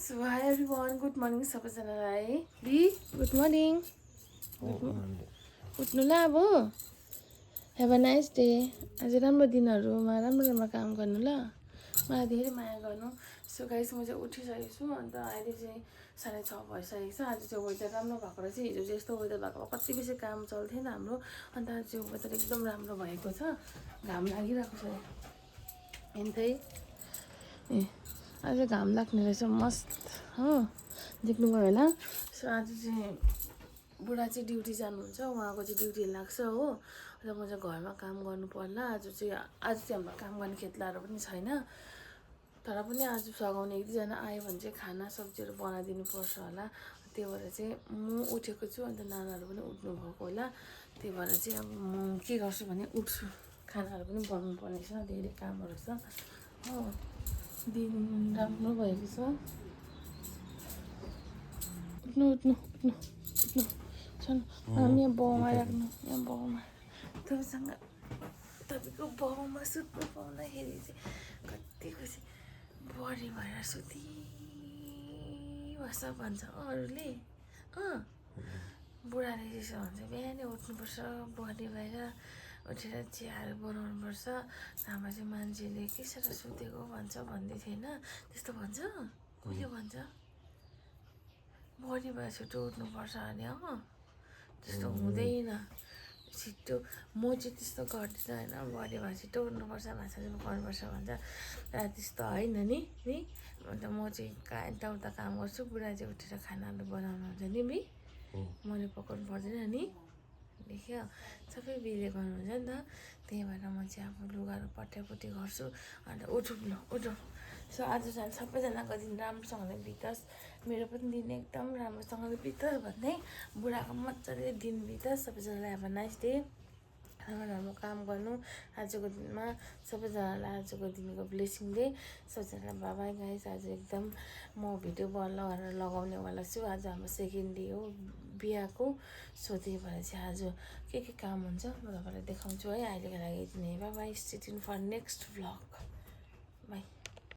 so high everyone good morning सबैजनालाई be good morning उठ्नु ल अब हेभ अ नाइस डे आज राम्रो दिनहरूमा राम्रो राम्रो काम गर्नु ल मलाई धेरै माया गर्नु सो गाइस म चाहिँ उठिसकेको छु अन्त अहिले चाहिँ 6:30 भइसकेको छ आज चाहिँ वेदर राम्रो भएको रहेछ हिजो चाहिँ यस्तो वेदर भएको कति बेसी काम चल्थेन हाम्रो अन्त आज चाहिँ वेदर एकदम राम्रो भएको छ घाम लागिरहेको छ हेर्दै ए आज घाम लाग्ने रहेछ मस्त हो देख्नुभयो होला सो आज चाहिँ बुढा चाहिँ ड्युटी जानुहुन्छ उहाँको चाहिँ ड्युटी लाग्छ हो र म चाहिँ घरमा काम गर्नु पर्ला आज चाहिँ हाम्रो काम गर्ने खेतलाहरू पनि छैन तर पनि आज सघाउने एक दुईजना आयो भने चाहिँ खाना सब्जीहरू बनाइदिनु पर्छ होला त्यही भएर चाहिँ म उठेको छु अन्त नानाहरू पनि उठ्नु भएको होला त्यही भएर चाहिँ अब म के गर्छु भने उठ्छु खानाहरू पनि बनाउनु पर्ने छ धेरै कामहरू छ हो दिन राम्रो भएको छ उठ्नु उठ्नु उठ्नु उठ्नु छन् हामी यहाँ बाउमा राख्नु यहाँ बाउमा तपाईँसँग तपाईँको बाउमा सुत्नु पाउँदाखेरि चाहिँ कति खुसी बढी भएर सुतिबस्छ भन्छ अरूले बुढाले त्यसो भन्छ बिहानै उठ्नुपर्छ बढी भएर उठेर चियाहरू बनाउनुपर्छ नभए चाहिँ मान्छेले के साह्रो सुतेको भन्छ भन्दै थिएन त्यस्तो भन्छ कहिले भन्छ बढी भएर छिटो उठ्नुपर्छ अरे त्यस्तो हुँदैन छिटो म चाहिँ त्यस्तो गर्दिनँ होइन बढी भएर छिटो उठ्नुपर्छ भाषा गर्नुपर्छ भन्छ तर त्यस्तो होइन नि अन्त म चाहिँ यताउता काम गर्छु बुढा चाहिँ उठेर खानाहरू बनाउनु हुन्छ नि मैले पकाउनु पर्दैन नि देख्यो सबै बिले गर्नुहुन्छ नि त त्यही भएर म चाहिँ अब लुगाहरू पट्यापट्टि गर्छु अन्त उठौँ ल उठौँ सो आज चाहिँ सबैजनाको दिन राम्रोसँगले बितोस् मेरो पनि दिन एकदम राम्रोसँगले बितोस् भन्दै बुढाको मजाले दिन बितोस् सबैजनालाई अब नाइस डे राम्रो राम्रो काम गर्नु आजको दिनमा सबैजनालाई आजको दिनको ब्लेसिङ डे सबैजनालाई बाबाई गाइस आज एकदम म भिडियो गरेर लगाउनेवाला छु आज हाम्रो सेकेन्ड डे हो बिहाको सो त्यही भएर चाहिँ आज के काम हुन्छ म तपाईँलाई देखाउँछु है अहिलेको लागि यति नै bye stay tuned for next vlog by